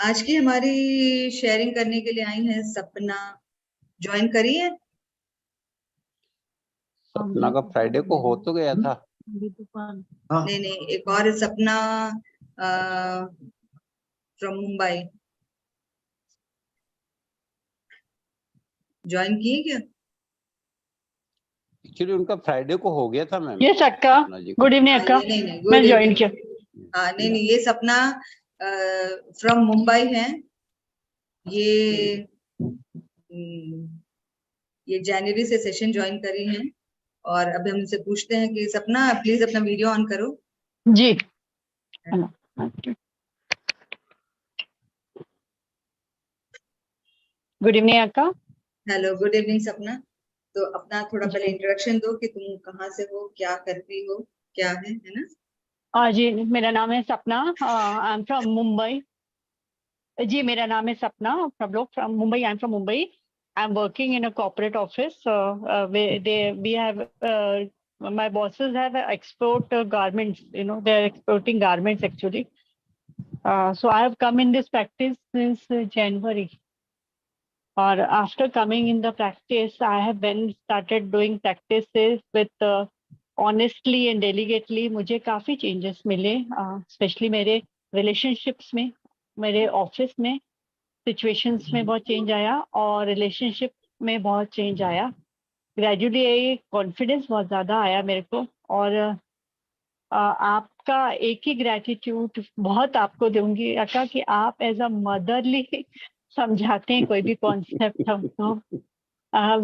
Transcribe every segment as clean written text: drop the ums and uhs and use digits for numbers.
आज की हमारी शेयरिंग करने के लिए आई है सपना। ज्वाइन करी है? सपना का फ्राइडे को हो तो गया था। नहीं नहीं, एक और है सपना फ्रॉम मुंबई। ज्वाइन किए क्या? एक्चुअली उनका फ्राइडे को हो गया था मैम। यस अक्का, सपना जी को। गुड इवनिंग अक्का। नहीं नहीं, मैं गुड ज्वाइन इवनिंग। किया। हाँ नहीं नहीं, ये सपना फ्रॉम मुंबई है। ये ये जनवरी से सेशन ज्वाइन करी हैं। और अभी हम इनसे पूछते हैं कि सपना प्लीज अपना वीडियो ऑन करो। जी। गुड इवनिंग अक्का। हेलो, गुड इवनिंग सपना। तो अपना थोड़ा पहले जी। इंट्रोडक्शन दो कि तुम कहाँ से हो, क्या करती हो, क्या है ना? जी, मेरा नाम है Sapna. I am from Mumbai. जी, मेरा नाम है सपना। हम लोग from Mumbai. I am from Mumbai. I am working in a corporate office. We have my bosses have export garments. They are exporting garments actually. So I have come in this practice since January. Or after coming in the practice, I have then started doing practices with honestly and delicately. मुझे काफी changes मिले, especially मेरे relationships में, मेरे office में, situations में बहुत change आया और relationship में बहुत change आया. Gradually confidence बहुत ज़्यादा आया मेरे को. और आपका एक ही ग्रेटिट्यूड बहुत आपको दूंगी अक्का कि आप एज अ मदरली समझाते हैं कोई भी कॉन्सेप्ट हमको,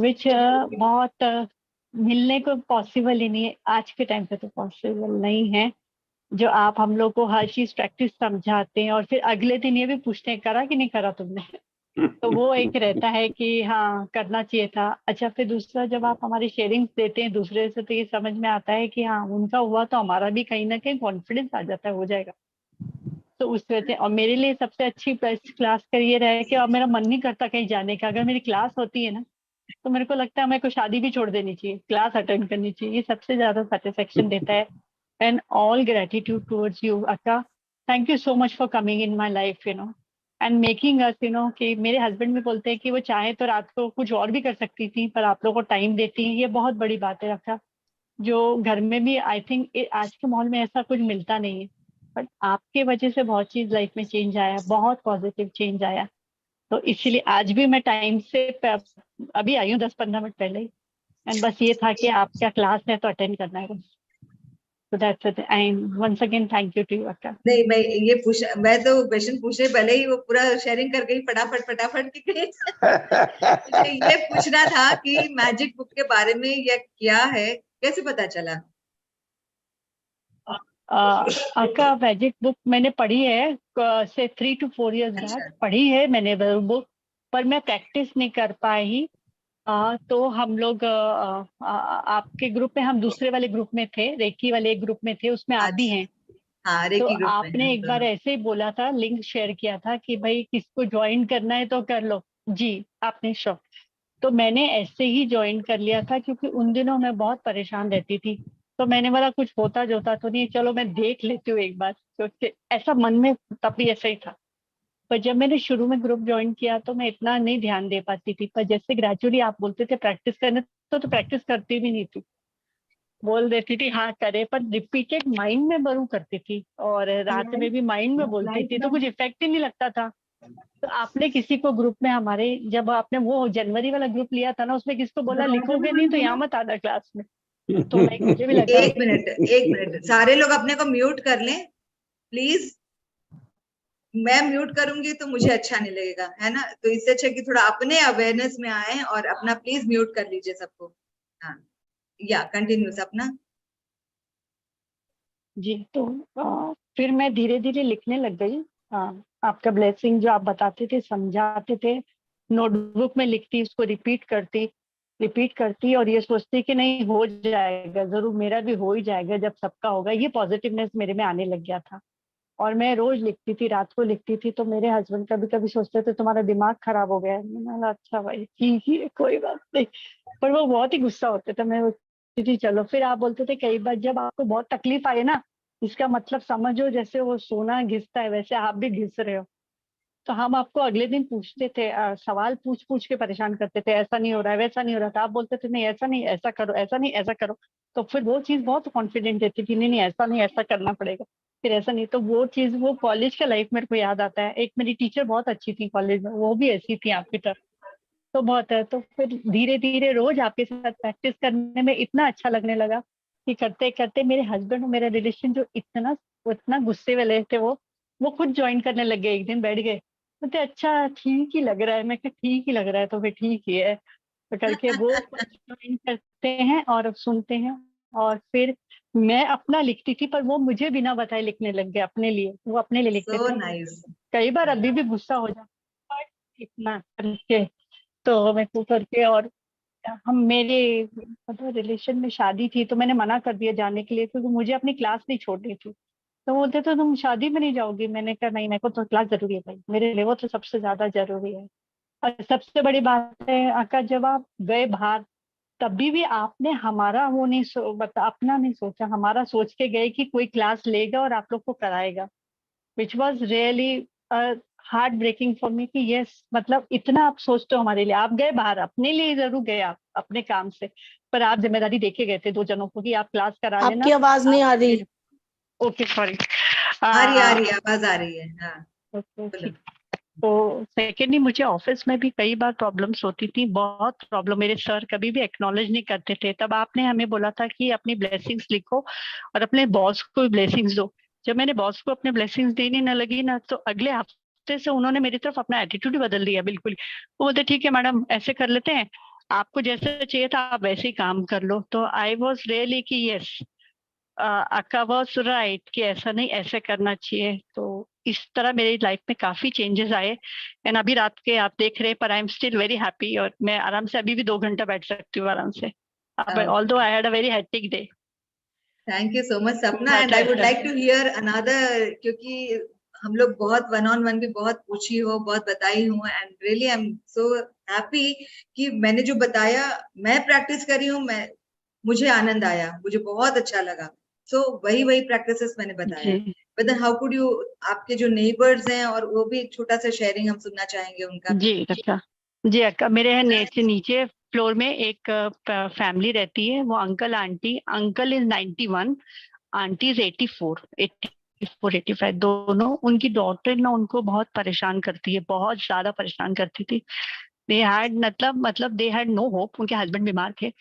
विच बहुत मिलने को पॉसिबल ही नहीं है. आज के टाइम पे तो पॉसिबल नहीं है जो आप हम लोग को हर चीज प्रैक्टिस समझाते हैं और फिर अगले दिन ये भी पूछते हैं करा कि नहीं करा तुमने. तो वो एक रहता है कि हाँ करना चाहिए था. अच्छा, फिर दूसरा जब आप हमारी शेयरिंग्स देते हैं दूसरे से तो ये समझ में आता है कि हाँ उनका हुआ तो हमारा भी कहीं ना कहीं कॉन्फिडेंस आ जाता है, हो जाएगा. तो उस वजह से और मेरे लिए सबसे अच्छी क्लास का ये रहा है कि अब मेरा मन नहीं करता कहीं जाने का. अगर मेरी क्लास होती है ना तो मेरे को लगता है मेरे को शादी भी छोड़ देनी चाहिए, क्लास अटेंड करनी चाहिए. ये सबसे ज्यादा सेटिस्फेक्शन देता है. And all gratitude towards you अक्का. Thank you so much for coming in my life and making us कि मेरे हस्बैंड भी बोलते हैं कि वो चाहे तो रात को कुछ और भी कर सकती थी पर आप लोगों को टाइम देती हैं. ये बहुत बड़ी बात है अक्का, जो घर में भी आई थिंक आज के माहौल में ऐसा कुछ मिलता नहीं है. बट आपके वजह से बहुत चीज लाइफ में चेंज आया, बहुत पॉजिटिव चेंज आया. तो इसलिए आज भी मैं टाइम से अभी आई हूँ 10-15 मिनट पहले ही. एंड बस ये था कि आपका क्लास है तो अटेंड करना है. So that's it. And once again, thank you to you, Akka. नहीं, मैं तो क्वेश्चन पूछने पहले ही वो पूरा शेयरिंग कर गई फटाफट की गई. मुझे ये पूछना था कि मैजिक बुक के बारे में ये क्या है, कैसे पता चला? अक्का, मैजिक बुक मैंने पढ़ी है से 3 to 4 years अच्छा. बैक पढ़ी है मैंने वो बुक, पर मैं प्रैक्टिस नहीं कर पाई. तो हम लोग आपके ग्रुप में, हम दूसरे वाले ग्रुप में थे, रेकी वाले ग्रुप में थे, उसमें आप भी हैं. हाँ, तो रेकी ग्रुप में आपने हम एक बार दोनों. ऐसे ही बोला था, लिंक शेयर किया था कि भाई किसको ज्वाइन करना है तो कर लो. जी, आपने श्योर. तो मैंने ऐसे ही ज्वाइन कर लिया था क्योंकि उन दिनों मैं बहुत परेशान रहती थी. तो मैंने बोला कुछ होता जोता तो नहीं, चलो मैं देख लेती हूँ एक बार, क्योंकि ऐसा मन में तब भी ऐसा ही था. पर जब मैंने शुरू में ग्रुप ज्वाइन किया तो मैं इतना नहीं ध्यान दे पाती थी. पर जैसे ग्रेजुअली आप बोलते थे प्रैक्टिस करने, तो प्रैक्टिस करती भी नहीं थी. बोल देती थी हाँ करे, पर रिपीटेड माइंड में बरू करती थी और रात में भी माइंड में बोलती थी, तो कुछ इफेक्ट ही नहीं लगता था. तो आपने किसी को ग्रुप में हमारे, जब आपने वो जनवरी वाला ग्रुप लिया था ना, उसमें किसको बोला लिखोगे नहीं तो यहाँ मत आना क्लास में. तो मुझे भी लगा एक मिनट, सारे लोग अपने को म्यूट कर लें प्लीज. मैं म्यूट करूंगी तो मुझे अच्छा नहीं लगेगा, है ना? तो इससे अच्छा कि थोड़ा अपने अवेयरनेस में आए और अपना प्लीज म्यूट कर लीजिए सबको. हाँ, या कंटिन्यूस अपना. जी. तो फिर मैं धीरे धीरे लिखने लग गई. आपका ब्लेसिंग जो आप बताते थे, समझाते थे, नोटबुक में लिखती, उसको रिपीट करती और ये सोचती कि नहीं हो जाएगा, जरूर मेरा भी हो ही जाएगा जब सबका होगा. ये पॉजिटिवनेस मेरे में आने लग गया था. और मैं रोज लिखती थी, रात को लिखती थी. तो मेरे हस्बैंड कभी कभी सोचते थे तुम्हारा दिमाग खराब हो गया है. मैंने बोला अच्छा भाई ठीक ही है, कोई बात नहीं. पर वो बहुत ही गुस्सा होते थे. मैं बोलती थी चलो. फिर आप बोलते थे कई बार जब आपको बहुत तकलीफ आए ना, इसका मतलब समझो जैसे वो सोना घिसता है वैसे आप भी घिस रहे हो. तो हम आपको अगले दिन पूछते थे, सवाल पूछ पूछ के परेशान करते थे, ऐसा नहीं हो रहा है, वैसा नहीं हो रहा था। आप बोलते थे नहीं ऐसा नहीं, ऐसा करो, ऐसा नहीं ऐसा करो। तो फिर वो चीज बहुत कॉन्फिडेंट देती थी, नहीं नहीं ऐसा नहीं, ऐसा करना पड़ेगा, फिर ऐसा नहीं। तो वो चीज, वो कॉलेज का लाइफ मेरे को याद आता है। एक मेरी टीचर बहुत अच्छी थी कॉलेज में, वो भी ऐसी थी आपकी तरह। तो बहुत है। तो फिर धीरे धीरे रोज आपके साथ प्रैक्टिस करने में इतना अच्छा लगने लगा कि करते करते मेरे हस्बैंड और मेरा रिलेशन जो इतना गुस्से वाले थे, वो खुद ज्वाइन करने लग गए। एक दिन बैठ गए, बोलते अच्छा ठीक ही लग रहा है। मैं कहा ठीक ही लग रहा है तो फिर ठीक ही है, तो करके वो खुद ज्वाइन करते हैं और सुनते हैं। और फिर मैं अपना लिखती थी, पर वो मुझे बिना बताए लिखने लग गए अपने लिए, वो अपने लिए लिखते सो थे। नाइस। कई बार अभी भी गुस्सा हो जाता है इतना करके, तो मैं को करके। और हम मेरे मतलब रिलेशन में शादी थी, तो मैंने मना कर दिया जाने के लिए, क्योंकि मुझे अपनी क्लास नहीं छोड़नी थी। तो बोलते तो तुम शादी में नहीं जाओगी। मैंने कहा नहीं, मेरे को तो क्लास जरूरी है भाई, मेरे लिए वो तो सबसे ज्यादा जरूरी है। और सबसे बड़ी बात है आका, जब आप गए बाहर, तभी भी आपने हमारा वो नहीं अपना नहीं सोचा, हमारा सोच के गए कि कोई क्लास लेगा और आप लोग को कराएगा, which was really heart breaking for me कि यस, मतलब इतना आप सोचते हो हमारे लिए। आप गए बाहर, अपने लिए जरूर गए आप अपने काम से, पर आप जिम्मेदारी देके गए थे दो जनों को कि आप क्लास करा लेना। आपकी आवाज नहीं आ रही। Okay sorry. आ रही है, आवाज आ रही है। हाँ ओके बोलो। ठीक। तो सेकेंडली मुझे ऑफिस में भी कई बार प्रॉब्लम्स होती थी, बहुत प्रॉब्लम। मेरे सर कभी भी एक्नॉलेज नहीं करते थे। तब आपने हमें बोला था कि अपनी ब्लेसिंग्स लिखो और अपने बॉस को भी ब्लेसिंग्स दो। जब मैंने बॉस को अपने ब्लेसिंग्स देने न लगी ना, तो अगले हफ्ते से उन्होंने मेरी तरफ अपना एटीट्यूड ही बदल दिया बिल्कुल। वो बोलते ठीक है मैडम, ऐसे कर लेते हैं, आपको जैसे चाहिए था आप वैसे ही काम कर लो। तो आई वॉज रियली कि यस, अक्का वॉज राइट कि ऐसा नहीं, ऐसे करना चाहिए। तो इस तरह मेरी लाइफ में काफी चेंजेस आए। एंड अभी रात के आप देख रहे, पर I am still very happy, और मैं आराम से अभी भी 2 घंटा बैठ सकती हूँ आराम से, although I had a very hectic day. Thank you so much Sapna, and I would like to hear another, क्योंकि हम लोग बहुत वन ऑन वन भी बहुत पूछी हो, बहुत बताई हूँ, and really I am so happy कि मैंने जो बताया, मैं प्रैक्टिस करी हूँ, मैं मुझे आनंद आया, मुझे बहुत अच्छा लगा। सो वही वही प्रैक्टिसेस मैंने बताया। जी but then how could you, आपके जो नेबर्स हैं, और वो भी एक छोटा सा शेयरिंग हम सुनना चाहेंगे उनका। जी अक्का, जी अक्का, मेरे यहाँ नीचे फ्लोर में एक फैमिली रहती है। वो uncle aunty, uncle is 91, aunty is 84 85 दोनों। उनकी डॉटर ना उनको बहुत परेशान करती है, बहुत ज्यादा परेशान करती थी। दे हैड मतलब दे हैड नो होप। उनके हस्बैंड बीमार थे,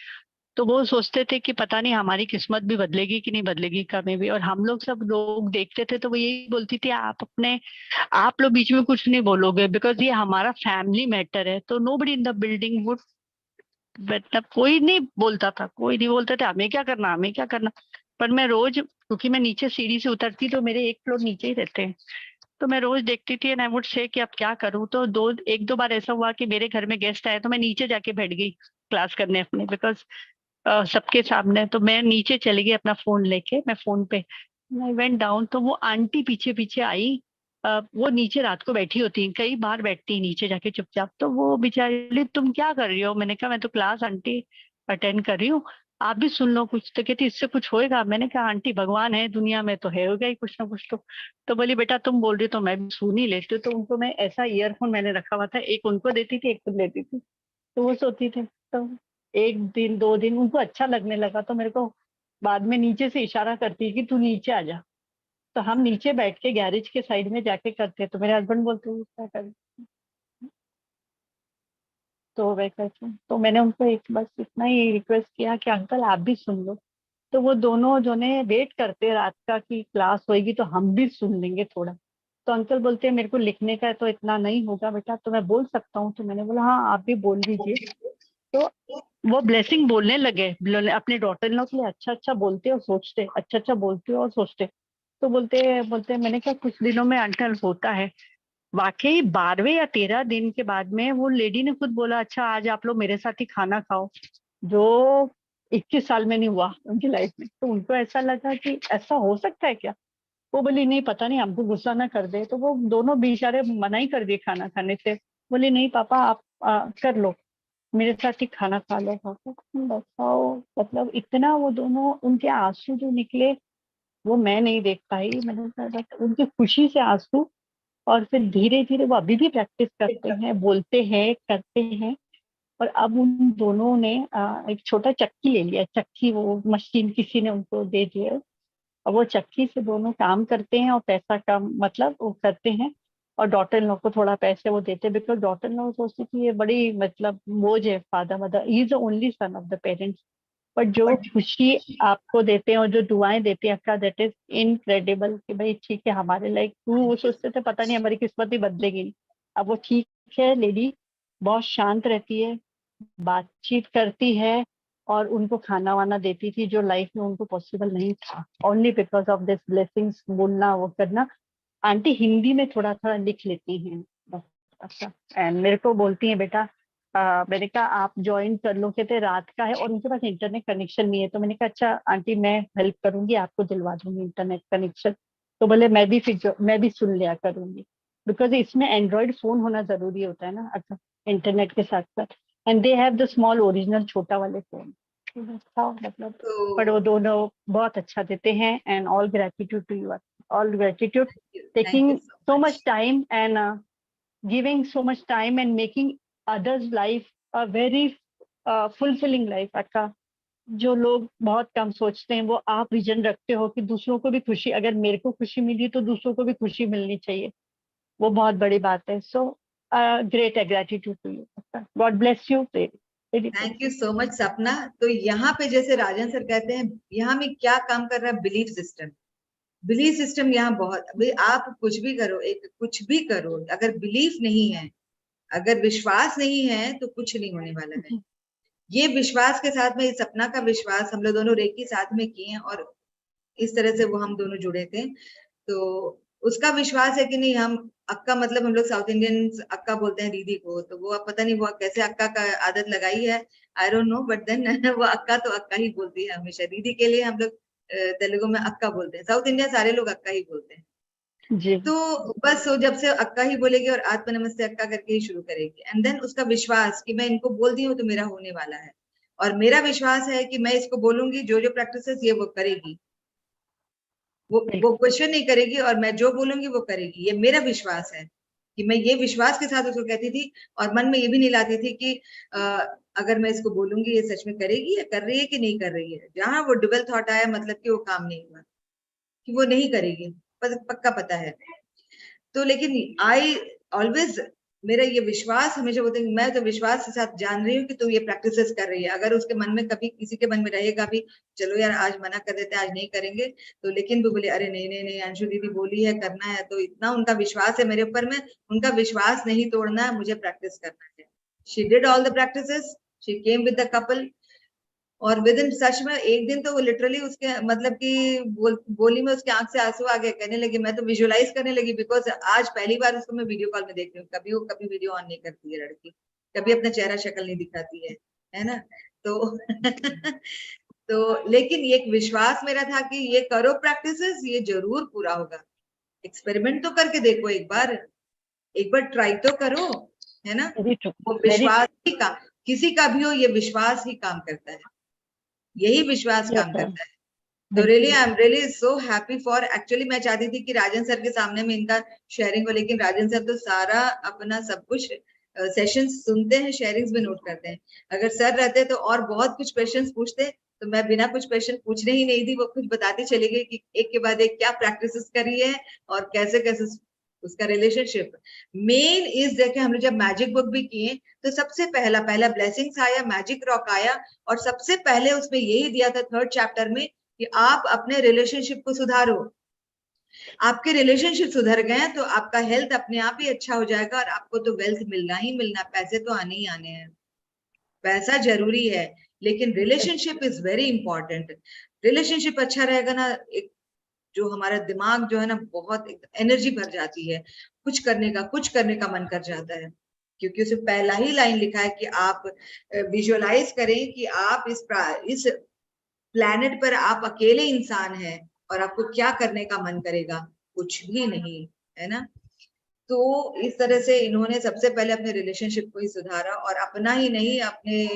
तो वो सोचते थे कि पता नहीं हमारी किस्मत भी बदलेगी कि नहीं बदलेगी कभी भी। और हम लोग सब लोग देखते थे, तो वो यही बोलती थी आप लोग बीच में कुछ नहीं बोलोगे, बिकॉज ये हमारा फैमिली मैटर है। तो nobody in the building would, मतलब कोई नहीं बोलता था, कोई नहीं बोलता था हमें क्या करना, हमें क्या करना। पर मैं रोज, क्योंकि मैं नीचे सीढ़ी से उतरती तो मेरे एक फ्लोर नीचे ही रहते हैं, तो मैं रोज देखती थी एंड आई वुड से कि अब क्या करूं। तो एक दो बार ऐसा हुआ कि मेरे घर में गेस्ट आए, तो मैं नीचे जाके बैठ गई क्लास करने अपने, बिकॉज सबके सामने। तो मैं नीचे चली गई अपना फोन लेके, मैं फोन पे आई वेंट डाउन। तो वो आंटी पीछे पीछे आई। वो नीचे रात को बैठी होती हैं, कई बार बैठती हैं नीचे जाके चुपचाप। तो वो बेचारी, तुम क्या कर रही हो? मैंने कहा मैं तो क्लास आंटी अटेंड कर रही हूँ, आप भी सुन लो कुछ। तो कहती इससे कुछ होएगा? मैंने कहा आंटी भगवान है दुनिया में, तो है होगा ही कुछ ना कुछ तो बोली बेटा तुम बोल रही हो तो मैं भी सुन ही लेती हूँ। तो उनको मैं ऐसा ईयरफोन मैंने रखा हुआ था, एक उनको देती थी, एक खुद लेती थी। तो वो सोती थी। तो एक दिन दो दिन उनको अच्छा लगने लगा, तो मेरे को बाद में नीचे से इशारा करती है कि तू नीचे आ जा। तो हम नीचे बैठ के गैरेज के साइड में जाके करते, तो मेरे हस्बैंड बोलते हैं क्या कर। तो वैसा तो मैंने उनको एक बस इतना ही रिक्वेस्ट किया कि अंकल आप भी सुन लो। तो वो दोनों जो ने वेट करते रात का कि क्लास होएगी तो हम भी सुन लेंगे थोड़ा। तो अंकल बोलते हैं मेरे को लिखने का तो इतना नहीं होगा बेटा, तो मैं बोल सकता हूँ। तो मैंने बोला हाँ आप भी बोल दीजिए। तो वो ब्लेसिंग बोलने लगे अपने डॉटर इन लॉ के लिए, अच्छा अच्छा बोलते और सोचते, अच्छा अच्छा बोलते और सोचते। तो बोलते बोलते मैंने कहा कुछ दिनों में अंकल होता है। वाकई 12वें या 13 दिन के बाद में वो लेडी ने खुद बोला अच्छा आज आप लोग मेरे साथ ही खाना खाओ, जो 21 साल में नहीं हुआ उनकी लाइफ में। तो उनको ऐसा लगा कि ऐसा हो सकता है क्या। वो बोली नहीं पता नहीं, हमको गुस्सा ना कर दे। तो वो दोनों बेचारे मना ही कर दिए खाना खाने से। बोले नहीं पापा आप कर लो, मेरे साथ ही खाना खा लो। पापा बताओ, मतलब इतना वो दोनों, उनके आंसू जो निकले वो मैं नहीं देख पाई। मैंने कहा उनकी खुशी से आंसू और फिर धीरे धीरे वो अभी भी प्रैक्टिस करते हैं, बोलते हैं, करते हैं। और अब उन दोनों ने एक छोटा चक्की ले लिया, चक्की वो मशीन किसी ने उनको दे दिया, और वो चक्की से दोनों काम करते हैं और पैसा का मतलब वो करते हैं। और डॉटर इन लॉ को थोड़ा पैसे वो देते हैं, बिकॉज डॉटर इन लॉ सोचती कि ये बड़ी मतलब बोझ है father mother, he is the only son of the parents. पर जो खुशी आपको देते हैं और जो दुआएं देते हैं अक्का, दैट इज इनक्रेडिबल कि भाई ठीक है हमारे लाइक तू, वो सोचते थे पता नहीं हमारी किस्मत ही बदलेगी नहीं। अब वो ठीक है, लेडी बहुत शांत रहती है, बातचीत करती है, और उनको खाना वाना देती थी जो लाइफ में उनको पॉसिबल नहीं था, only because of this blessings, बोलना वो करना। आंटी हिंदी में थोड़ा थोड़ा लिख लेती हैं। अच्छा, एंड मेरे को बोलती हैं बेटा, मैंने कहा आप ज्वाइन कर लो, कहते रात का है और उनके पास इंटरनेट कनेक्शन नहीं है। तो मैंने कहा अच्छा आंटी मैं हेल्प करूंगी, आपको दिलवा दूंगी इंटरनेट कनेक्शन। तो बोले मैं भी सुन लिया करूंगी, बिकॉज इसमें एंड्रॉइड फोन होना जरूरी होता है ना, अच्छा इंटरनेट के साथ साथ। And they have the small original छोटा वाले फोन, मतलब। पर वो तो दोनों बहुत अच्छा देते हैं, and all gratitude to you, all gratitude thank you taking so so much much. time and giving so much time and making others life a very fulfilling life akka। जो लोग बहुत कम सोचते हैं वो आप विजन रखते हो कि दूसरों को भी खुशी, अगर मेरे को खुशी मिली तो दूसरों को भी खुशी मिलनी चाहिए, वो बहुत बड़ी बात है। सो ग्रेट है, gratitude to you, God bless you. Thank you so much Sapna. तो यहाँ पे जैसे राजन सर कहते हैं, यहाँ में क्या काम कर रहा है, बिलीफ सिस्टम। बिलीफ सिस्टम यहाँ बहुत, अभी आप कुछ भी करो, एक कुछ भी करो, अगर बिलीफ नहीं है, अगर विश्वास नहीं है तो कुछ नहीं होने वाला है। ये विश्वास के साथ में, इस सपना का विश्वास हम लोग दोनों रेकी साथ में किए हैं, और इस तरह से वो हम दोनों जुड़े थे। तो उसका विश्वास है कि नहीं, हम अक्का, मतलब हम लोग साउथ इंडियंस अक्का बोलते हैं दीदी को, तो वो अब पता नहीं वो कैसे अक्का का आदत लगाई है, I don't know, but then वो अक्का तो अक्का ही बोलती है हमेशा। दीदी के लिए हम लोग तेलुगु में अक्का बोलते हैं, साउथ इंडिया सारे लोग अक्का ही बोलते हैं। जी तो बस वो जब से अक्का ही बोलेगी और आत्म नमस्ते अक्का करके ही शुरू करेगी, एंड देन उसका विश्वास कि मैं इनको बोल दी हूँ तो मेरा होने वाला है, और मेरा विश्वास है कि मैं इसको बोलूंगी, जो जो प्रैक्टिसेस ये वो करेगी, वो क्वेश्चन नहीं करेगी, और मैं जो बोलूंगी वो करेगी, ये मेरा विश्वास है। कि मैं ये विश्वास के साथ उसको कहती थी, और मन में ये भी नहीं लाती थी कि अगर मैं इसको बोलूंगी ये सच में करेगी या कर रही है कि नहीं कर रही है। जहां वो डबल थॉट आया, मतलब कि वो काम नहीं हुआ, कि वो नहीं करेगी, पक्का पता है। तो लेकिन आई ऑलवेज, मेरा ये विश्वास हमेशा बोलते हैं, मैं तो विश्वास के साथ जान रही हूँ कि तू ये प्रैक्टिसेस कर रही है। अगर उसके मन में कभी, किसी के मन में रहेगा भी, चलो यार आज मना कर देते हैं, आज नहीं करेंगे, तो लेकिन भी बोले अरे नहीं नहीं नहीं, अंशु दीदी बोली है करना है, तो इतना उनका विश्वास है मेरे ऊपर में, उनका विश्वास नहीं तोड़ना है, मुझे प्रैक्टिस करना है। She did all the practices, she came with the couple, और विद इन सच में एक दिन तो वो लिटरली उसके मतलब कि बोली में उसके आंख से आंसू आ गए, कहने लगी, मैं तो विजुअलाइज करने लगी, बिकॉज आज पहली बार उसको मैं वीडियो कॉल में देख रही हूँ। कभी वो कभी वीडियो ऑन नहीं करती है लड़की, कभी अपना चेहरा शक्ल नहीं दिखाती है ना। तो तो लेकिन ये एक विश्वास मेरा था कि ये करो प्रैक्टिसेस, ये जरूर पूरा होगा। एक्सपेरिमेंट तो करके देखो, एक बार ट्राई तो करो, है ना। वेरी ट्रू, वो वेरी विश्वास ही का, किसी का भी हो, ये विश्वास ही काम करता है, यही विश्वास ट्रू, काम करता है। तो रियली बिल्कुल। I am really so happy for, actually मैं चाहती थी कि राजन सर के सामने में इनका शेयरिंग हो, लेकिन राजन सर तो सारा अपना सब कुछ सेशंस सुनते हैं, शेयरिंग्स भी नोट करते हैं। अगर सर रहते तो और बहुत कुछ क्वेश्चंस पूछते, तो मैं बिना कुछ क्वेश्चन पूछने ही नहीं थी, वो कुछ बताती चली गई कि एक के बाद एक क्या प्रैक्टिस करी है और कैसे कैसे उसका रिलेशनशिप। मेन इज देखे, हम लोग जब मैजिक बुक भी किए, तो सबसे पहला पहला ब्लेसिंग्स आया, मैजिक रॉक आया, और सबसे पहले उसमें यही दिया था थर्ड चैप्टर में कि आप अपने रिलेशनशिप को सुधारो। आपके रिलेशनशिप सुधर गए तो आपका हेल्थ अपने आप ही अच्छा हो जाएगा, और आपको तो वेल्थ मिलना ही मिलना, पैसे तो आने ही आने हैं। पैसा जरूरी है, लेकिन relationship is very important. Relationship अच्छा रहेगा ना, एक जो हमारा दिमाग जो है ना, बहुत एनर्जी भर जाती है, कुछ करने का मन कर जाता है, क्योंकि उसे पहला ही लाइन लिखा है कि आप विजुअलाइज करें कि आप इस प्लैनेट पर आप अकेले इंसान हैं, और आपको क्या करने का मन करेगा, कुछ भी नहीं, है ना। तो इस तरह से इन्होंने सबसे पहले अपने रिलेशनशिप को ही सुधारा, और अपना ही नहीं, अपने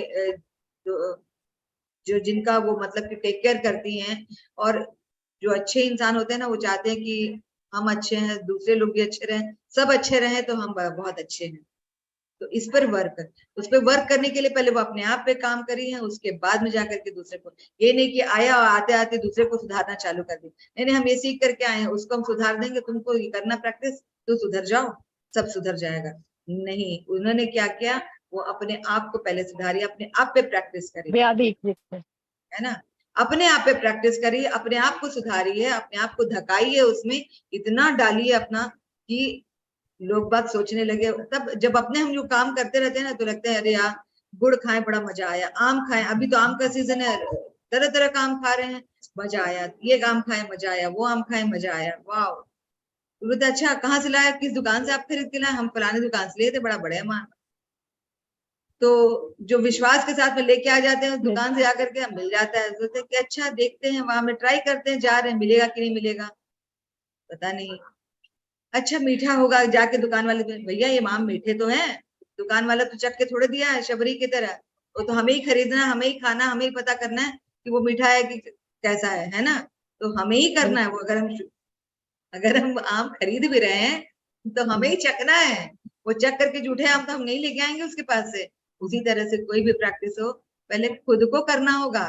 जो जिनका वो मतलब कि टेक केयर करती हैं, और जो अच्छे इंसान होते हैं ना, वो चाहते हैं कि हम अच्छे हैं, दूसरे लोग भी अच्छे रहें, सब अच्छे रहें तो हम बहुत अच्छे हैं। तो इस पर उस पर वर्क करने के लिए पहले वो अपने आप पे काम करी है, उसके बाद में जाकर के दूसरे को, ये नहीं कि आया और आते आते दूसरे को सुधारना चालू कर दी, नहीं हम ये सीख करके आए हैं, उसको हम सुधार देंगे, तुमको ये करना प्रैक्टिस, तो सुधर जाओ, सब सुधर जाएगा। नहीं, उन्होंने क्या किया, वो अपने आप को पहले सुधारिए, अपने आप पे प्रैक्टिस करिए, है ना, अपने आप पे प्रैक्टिस करिए, अपने आप को सुधारिए, अपने आप को धकाइए, उसमें इतना डालिए अपना कि लोग बात सोचने लगे। तब जब अपने हम जो काम करते रहते हैं ना, तो लगता है अरे यार गुड़ खाएं बड़ा मजा आया, आम खाएं, अभी तो आम का सीजन है, तरह तरह का आम खा रहे हैं, मजा आया, ये आम खाएं मजा आया, वो आम खाएं मजा आया, वाह। तो बोलते अच्छा कहाँ से लाया, किस दुकान से आप खरीद के लाए, हम फलाने दुकान से लिए थे, बड़ा बढ़िया माल। तो जो विश्वास के साथ में लेके आ जाते हैं दुकान से आकर के, मिल जाता है, सोचते कि अच्छा देखते हैं, वहां में ट्राई करते हैं, जा रहे हैं, मिलेगा कि नहीं मिलेगा पता नहीं। अच्छा मीठा होगा, जाके दुकान वाले भैया ये आम मीठे तो हैं, दुकान वाला तो चख के थोड़े दिया है शबरी की तरह, वो तो हमें ही खरीदना है, हमें ही खाना, हमें ही पता करना है कि वो मीठा है कि कैसा है ना, तो हमें ही करना है वो। अगर हम आम खरीद भी रहे हैं तो हमें ही चखना है, वो चख करके जूठे आम तो हम नहीं लेके आएंगे उसके पास से। उसी तरह से कोई भी प्रैक्टिस हो, पहले खुद को करना होगा,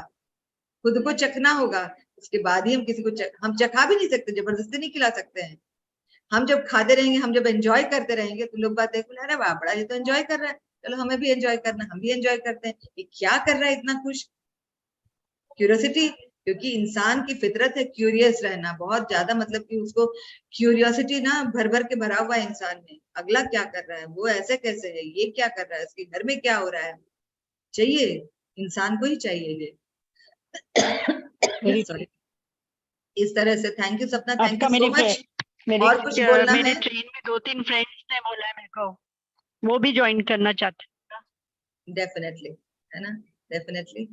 खुद को चखना होगा, उसके बाद ही हम किसी को हम चखा भी नहीं सकते, जबरदस्ती नहीं खिला सकते हैं। हम जब खाते रहेंगे, हम जब एंजॉय करते रहेंगे, तो लोग बात देख अरे वाह बड़ा ये तो एंजॉय कर रहा है, चलो हमें भी एंजॉय करना, हम भी एंजॉय करते हैं, ये क्या कर रहा है इतना खुश। क्यूरियोसिटी, क्योंकि इंसान की फितरत है क्यूरियस रहना बहुत ज्यादा, मतलब कि उसको क्यूरियोसिटी ना भर भर के भरा हुआ है इंसान में, अगला क्या कर रहा है, वो ऐसे कैसे है, ये क्या कर रहा है, उसके घर में क्या हो रहा है, चाहिए, इंसान को ही चाहिए ये सॉरी। इस तरह से थैंक यू सपना, थैंक यू सो मच। और कुछ बोलना है? मेरे ट्रेन में 2-3 फ्रेंड्स ने बोला है मेरे को, वो भी ज्वाइन करना चाहते हैं। डेफिनेटली, है ना, डेफिनेटली।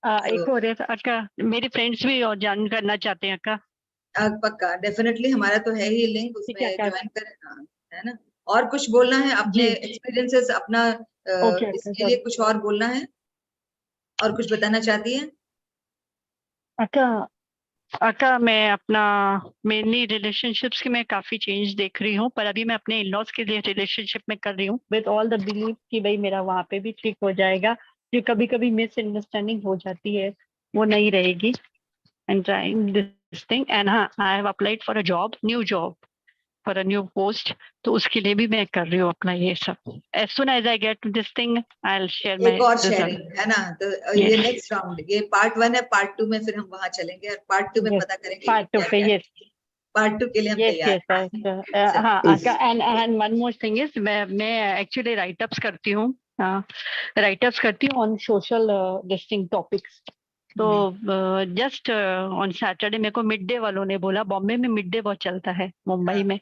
एक और है अक्का, मेरे फ्रेंड्स भी और ज्वाइन करना चाहते हैं अक्का। पक्का, डेफिनेटली, हमारा तो है ही लिंक, उसमें ज्वाइन करें, है ना। और कुछ बोलना है अपने एक्सपीरियंसेस, अपना इसके लिए कुछ और बोलना है, और कुछ बताना चाहती है? अक्का मैं अपना मेनली रिलेशनशिप्स की मैं काफी चेंज देख रही हूँ, पर अभी मैं अपने इन-लॉज के लिए रिलेशनशिप में कर रही हूँ, विद ऑल द बिलीव कि भाई मेरा वहां पे भी ठीक हो जाएगा, कि कभी कभी मिसअंडरस्टैंडिंग हो जाती है, वो नहीं रहेगी। And trying this thing, and हाँ I have applied for a job, new job, for a new post, तो उसके लिए भी मैं कर रही हूँ अपना ये सब। As soon as I get this thing I will share my एक और शेयरिंग, है ना, तो ये नेक्स्ट राउंड, ये पार्ट 1 है, पार्ट 2 में फिर हम वहां चलेंगे, और पार्ट 2 में पता करेंगे पार्ट 2 पे। यस, पार्ट 2 के लिए हम तैयार हैं। हाँ, and one more thing is, मैं एक्चुअली राइटअप्स करती हूँ, ऑन सोशल डिस्टिंग टॉपिक्स। तो जस्ट ऑन सैटरडे मेरे को मिड डे वालों ने बोला, बॉम्बे में मिड डे बहुत चलता है, मुंबई में,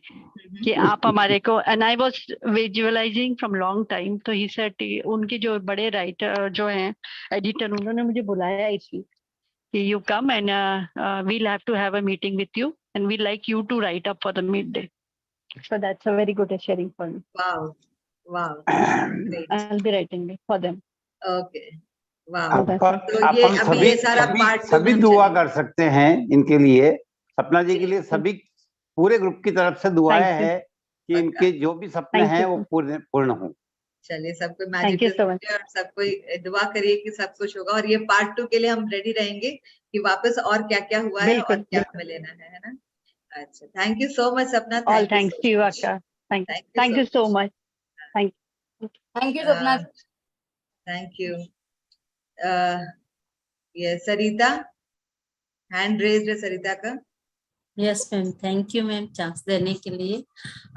कि आप हमारे को, and I was visualising from long time, तो ही सेड, उनके जो बड़े राइटर जो हैं एडिटर, उन्होंने मुझे बुलाया इसी कि you come and we'll have to have a meeting with you and we'd like you to write up for the midday. So that's a very good sharing for me. Wow, great. I'll be writing it for them. Okay, wow. तो ये अभी ये सारा part सभी दुआ कर सकते हैं इनके लिए, सपना जी के लिए, सभी पूरे ग्रुप की तरफ से दुआएं है कि इनके जो भी सपने हैं वो पूर्ण हो। चलिए, सबको मैजिक और सबको दुआ करिए कि सब कुछ होगा, और ये पार्ट 2 के लिए हम रेडी रहेंगे कि वापस और क्या क्या हुआ है और क्या हमें लेना है ना। अच्छा, थैंक यू सो मच सपना, थैंक्स टू यू अक्का, thank you so much, thank you सपना, थैंक यू। ये सरिता, हैंड रेज्ड है सरिता का। Yes ma'am, thank you ma'am chance देने के लिए।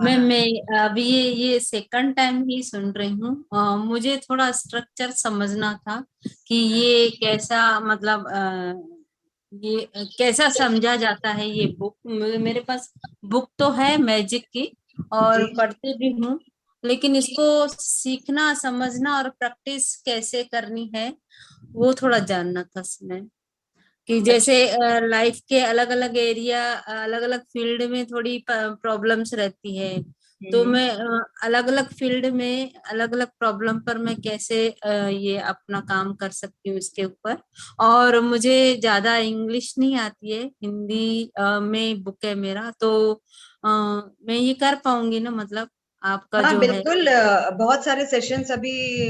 मैं अभी ये सेकंड टाइम ही सुन रही हूँ, मुझे थोड़ा स्ट्रक्चर समझना था कि ये कैसा, मतलब ये कैसा समझा जाता है। ये बुक, मेरे पास बुक तो है मैजिक की और पढ़ते भी हूँ, लेकिन इसको सीखना, समझना और प्रैक्टिस कैसे करनी है वो थोड़ा जानना था इसमें, कि जैसे लाइफ के अलग अलग एरिया, अलग अलग फील्ड में थोड़ी प्रॉब्लम्स रहती है, तो मैं अलग अलग फील्ड में अलग अलग प्रॉब्लम पर मैं कैसे ये अपना काम कर सकती हूँ इसके ऊपर। और मुझे ज्यादा इंग्लिश नहीं आती है, हिंदी में बुक है मेरा, तो मैं ये कर पाऊंगी ना, मतलब आपका हाँ जो है? बिल्कुल, बहुत सारे सेशंस अभी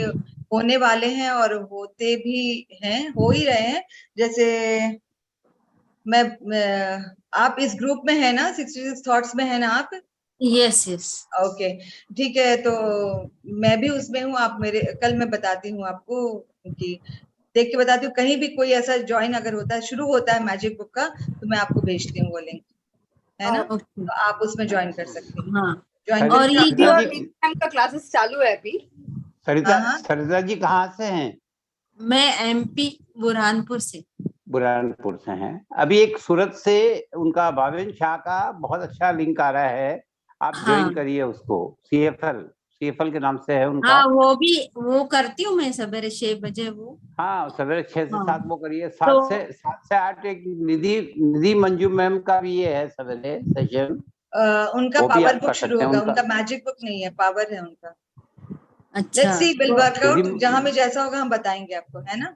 होने वाले हैं और होते भी हैं, हो ही रहे हैं। जैसे आप इस ग्रुप में है ना, 66 थॉट्स में है ना आप? Yes yes. ओके, ठीक है। तो मैं भी उसमें हूँ, आप मेरे, कल मैं बताती हूँ आपको कि देख के बताती हूँ, कहीं भी कोई ऐसा ज्वाइन अगर होता है, शुरू होता है मैजिक बुक का, तो मैं आपको भेजती हूँ वो लिंक, है ना? ओके। तो आप उसमें ज्वाइन कर सकते हैं, हाँ, ज्वाइन और ये कर। जो मैम का क्लासेस चालू है अभी। सरिता जी कहाँ से हैं? मैं एमपी बुरहानपुर से। बुरहानपुर से हैं। अभी एक सूरत से उनका भावेन शाह का बहुत अच्छा लिंक आ रहा है, आप ज्वाइन हाँ करिए उसको। सीएफएल के नाम से है उनका। हाँ, वो करती हूँ मैं सवेरे 6 बजे वो। हाँ, सवेरे 6 से हाँ 7 वो करिए। तो 7 से 8 एक निधि मंजू मैम का भी ये है सवेरे सेशन, उनका वो भी पावर आप बुक कर शुरू सकते हैं होगा, उनका। उनका मैजिक बुक नहीं है, पावर है उनका। अच्छा लेट्स सी, विल तो वर्कआउट, जहां में जैसा होगा हम बताएंगे आपको, है ना?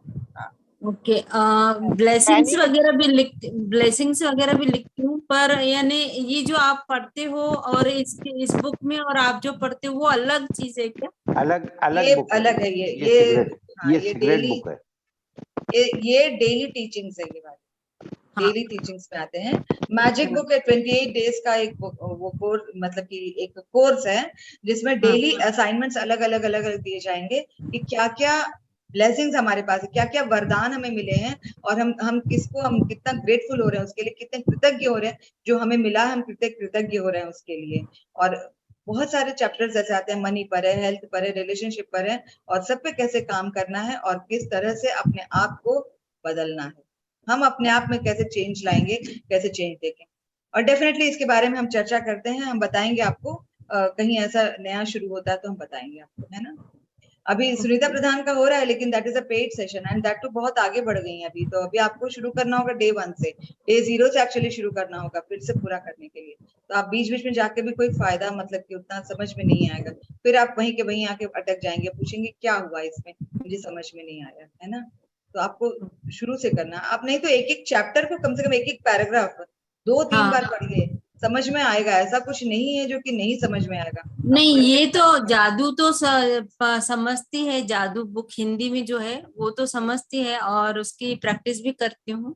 ओके। ब्लेसिंग्स वगैरह भी लिखती हूँ, पर यानी ये जो आप पढ़ते हो और इस बुक में और आप जो पढ़ते हो वो अलग चीज है क्या? अलग अलग ये बुक है अलग है, ये सिगरेट, हाँ, ये ये सिगरेट डेली, बुक है। ये डेली टीचिंग्स है, ये बात हाँ डेली टीचिंग्स में आते हैं। मैजिक बुक है 28 डेज का एक वो कोर्स, मतलब कि एक कोर्स है जिसमें हाँ डेली असाइनमेंट्स अलग अलग अलग अलग दिए जाएंगे कि क्या क्या ब्लेसिंग्स हमारे पास है, क्या क्या वरदान हमें मिले हैं, और हम किसको, हम कितना ग्रेटफुल हो रहे हैं उसके लिए, कितने कृतज्ञ हो रहे हैं जो हमें मिला है, हम कितने कृतज्ञ हो रहे हैं उसके लिए। और बहुत सारे चैप्टर्स ऐसे आते हैं, मनी पर है, हेल्थ पर है, रिलेशनशिप पर है, और सब पे कैसे काम करना है और किस तरह से अपने आप को बदलना है, हम अपने आप में कैसे चेंज लाएंगे, कैसे चेंज देखें। और डेफिनेटली इसके बारे में हम चर्चा करते हैं, हम बताएंगे आपको, कहीं ऐसा नया शुरू होता है तो हम बताएंगे आपको, है ना? अभी सुनीता प्रधान का हो रहा है, लेकिन that is a paid session and that too बहुत आगे बढ़ गई है अभी। तो अभी आपको शुरू करना होगा डे 1 से, डे 0 से एक्चुअली शुरू करना होगा फिर से पूरा करने के लिए। तो आप बीच बीच में जाके भी कोई फायदा, मतलब कि उतना समझ में नहीं आएगा, फिर आप वहीं के वहीं आके अटक जाएंगे, पूछेंगे क्या हुआ इसमें, मुझे समझ में नहीं आया, है ना? तो आपको शुरू से करना, आप नहीं तो एक एक चैप्टर को कम से कम एक एक पैराग्राफ 2-3 हाँ। बार पढ़िए, समझ में आएगा। ऐसा कुछ नहीं है जो कि नहीं समझ में आएगा। नहीं, ये तो जादू तो समझती है, जादू बुक हिंदी में जो है वो तो समझती है और उसकी प्रैक्टिस भी करती हूँ।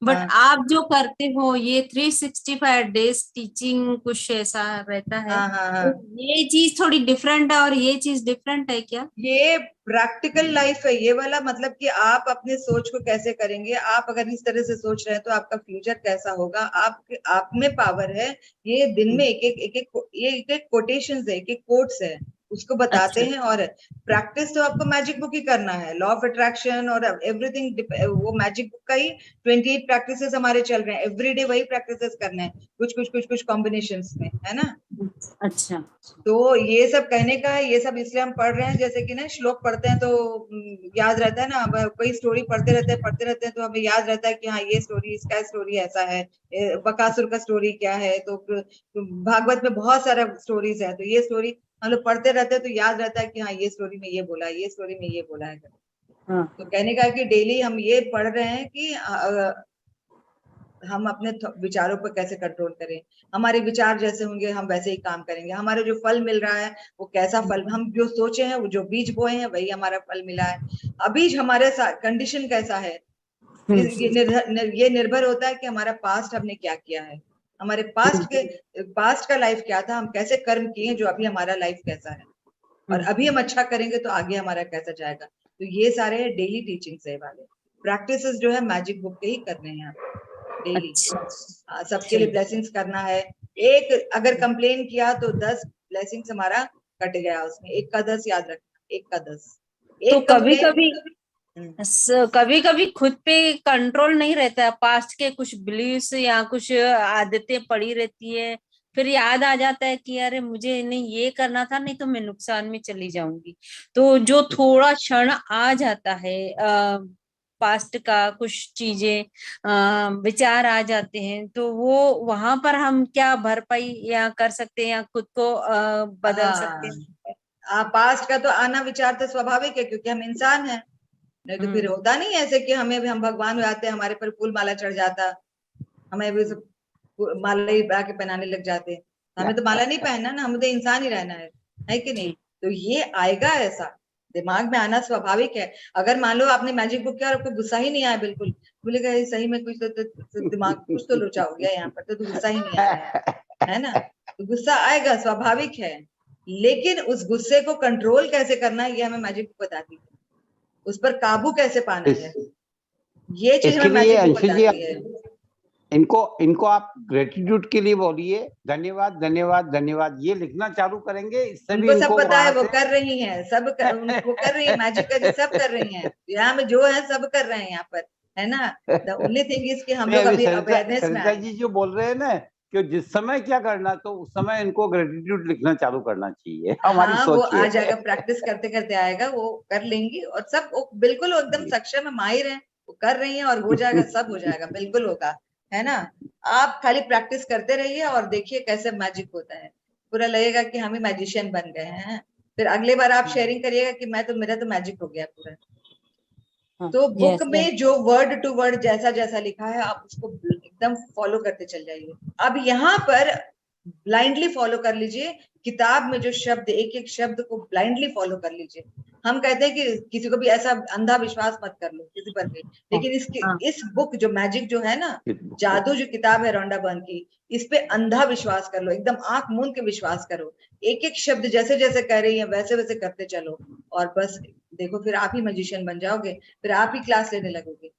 बट हाँ आप जो करते हो ये 365 डेज टीचिंग कुछ ऐसा रहता है, हाँ हाँ तो हाँ, ये चीज थोड़ी डिफरेंट है और ये चीज डिफरेंट है क्या? ये प्रैक्टिकल लाइफ है ये वाला, मतलब कि आप अपने सोच को कैसे करेंगे, आप अगर इस तरह से सोच रहे हैं तो आपका फ्यूचर कैसा होगा, आप में पावर है। ये दिन में ये एक एक कोटेशंस है, एक एक कोट्स है, उसको बताते अच्छा हैं। और प्रैक्टिस तो आपको मैजिक बुक ही करना है, लॉ ऑफ अट्रैक्शन और एवरीथिंग, वो मैजिक बुक का ही 28 प्रैक्टिसेस हमारे चल रहे हैं, एवरीडे वही प्रैक्टिसेस करने हैं, कुछ कॉम्बिनेशंस में, है ना? अच्छा। तो ये सब कहने का है, ये सब इसलिए हम पढ़ रहे हैं, जैसे कि ना श्लोक पढ़ते हैं तो याद रहता है ना, अब कोई स्टोरी पढ़ते रहते हैं तो हमें याद रहता है कि हाँ ये स्टोरी, इसका स्टोरी ऐसा है, बकासुर का स्टोरी क्या है, तो भागवत में बहुत सारा स्टोरीज है, तो ये स्टोरी हम लोग पढ़ते रहते हैं तो याद रहता है कि हाँ ये स्टोरी में ये बोला है, ये स्टोरी में ये बोला है। हाँ तो कहने का है कि डेली हम ये पढ़ रहे हैं कि हम अपने विचारों पर कैसे कंट्रोल करें, हमारे विचार जैसे होंगे हम वैसे ही काम करेंगे, हमारे जो फल मिल रहा है वो कैसा फल, हम जो सोचे हैं, वो जो बीज बोए हैं वही हमारा फल मिला है। अभी हमारे साथ कंडीशन कैसा है, ये निर्भर होता है कि हमारा पास्ट हमने क्या किया है, हमारे पास्ट का लाइफ क्या था, हम कैसे कर्म किए जो अभी हमारा लाइफ कैसा है, और अभी हम अच्छा करेंगे तो आगे हमारा कैसा जाएगा। तो ये सारे डेली टीचिंग्स है वाले, प्रैक्टिसेस जो है मैजिक बुक के ही करने हैं डेली। अच्छा सबके लिए ब्लेसिंग्स करना है, एक अगर कंप्लेन किया तो 10 ब्लेसिंग्स हमारा कट गया उसमें, एक का 10 याद रखना, एक का 10, तो एक कभी कंप्लेन। कभी कभी खुद पे कंट्रोल नहीं रहता है, पास्ट के कुछ बिलीव्स या कुछ आदतें पड़ी रहती है, फिर याद आ जाता है कि अरे मुझे नहीं ये करना था, नहीं तो मैं नुकसान में चली जाऊंगी। तो जो थोड़ा क्षण आ जाता है पास्ट का कुछ चीजें विचार आ जाते हैं, तो वो वहां पर हम क्या भरपाई या कर सकते हैं या खुद को बदल सकते हैं? पास्ट का तो आना विचार तो स्वाभाविक है, क्योंकि हम इंसान हैं, नहीं तो फिर होता नहीं ऐसे कि हमें भी, हम भगवान हो जाते हैं, हमारे पर फूल माला चढ़ जाता, हमें भी सब माला ही आके पहनाने लग जाते। हमें तो माला नहीं पहनना ना, हमें तो इंसान ही रहना है कि नहीं? तो ये आएगा, ऐसा दिमाग में आना स्वाभाविक है। अगर मान लो आपने मैजिक बुक किया और आपको गुस्सा ही नहीं आया, बिल्कुल बोलेगा सही में कुछ तो दिमाग कुछ तो लोचा हो गया यहाँ पर, तो गुस्सा ही नहीं आ रहा है ना? तो गुस्सा आएगा, स्वाभाविक है, लेकिन उस गुस्से को कंट्रोल कैसे करना है ये हमें मैजिक बुक बताती है, उस पर काबू कैसे पाना है, ये चीज हमें मैजिक बुक बताती है। इनको आप ग्रेटिट्यूड के लिए बोलिए, धन्यवाद धन्यवाद धन्यवाद, ये लिखना चालू करेंगे, इससे भी उनको सब इनको पता है, वहां वो से कर रही हैं, वो कर रही है, मैजिक कर सब कर रही हैं, यहाँ में जो है सब कर रहे हैं यहाँ पर, है ना? द ओनली थिंग इज कि हम लोग अभी अवेयरनेस में सरिता आए जी जो बोल रहे हैं ना कि जिस समय क्या करना, तो उस समय इनको ग्रेटिट्यूड लिखना चालू करना चाहिए, हमारी हाँ, वो सोच आ ये जाएगा, है। प्रैक्टिस करते करते आएगा, वो कर लेंगी और सब वो बिल्कुल वो एकदम सक्षम है, माहिर है, वो कर रही हैं और हो जाएगा, सब हो जाएगा, बिल्कुल होगा, है ना? आप खाली प्रैक्टिस करते रहिए और देखिए कैसे मैजिक होता है, पूरा लगेगा कि हम ही मैजिशियन बन गए हैं। फिर अगली बार आप शेयरिंग करिएगा कि मेरा तो मैजिक हो गया पूरा। तो बुक में जो वर्ड टू वर्ड जैसा जैसा लिखा है आप उसको एकदम फॉलो करते चल जाइए। अब यहाँ पर ब्लाइंडली फॉलो कर लीजिए, किताब में जो शब्द, एक एक शब्द को ब्लाइंडली फॉलो कर लीजिए। हम कहते हैं कि किसी को भी ऐसा अंधा विश्वास मत कर लो किसी पर भी, लेकिन इस बुक जो मैजिक जो है ना, जादू जो किताब है रोंडा बर्न की, इस पे अंधा विश्वास कर लो, एकदम आंख मूंद के विश्वास करो, एक एक शब्द जैसे जैसे कह रही है वैसे वैसे करते चलो, और बस देखो फिर आप ही मैजिशियन बन जाओगे, फिर आप ही क्लास लेने लगोगे,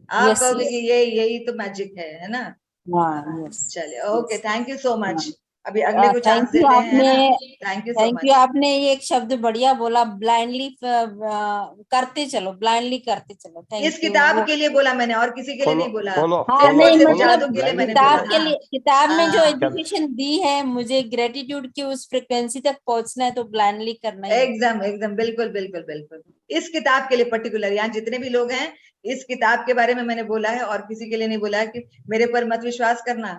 आप कहोगे कि यही तो मैजिक है ना? चलिए, okay, thank you so much. अभी अगले को चांस देते हैं, है ना? Thank you so much. आपने ये एक शब्द बढ़िया बोला, ब्लाइंडली करते चलो, ब्लाइंडली करते चलो। इस किताब के लिए बोला मैंने, और किसी के लिए नहीं बोला। नहीं, जादू के लिए मैंने बोला। के लिए किताब में जो एजुकेशन दी है, मुझे ग्रेटिट्यूड की उस फ्रिक्वेंसी तक पहुंचना है, तो ब्लाइंडली करना है। एकदम बिल्कुल बिल्कुल बिल्कुल, इस किताब के लिए पर्टिकुलर, यहाँ जितने भी लोग हैं इस किताब के बारे में मैंने बोला है, और किसी के लिए नहीं बोला है कि मेरे पर मत विश्वास करना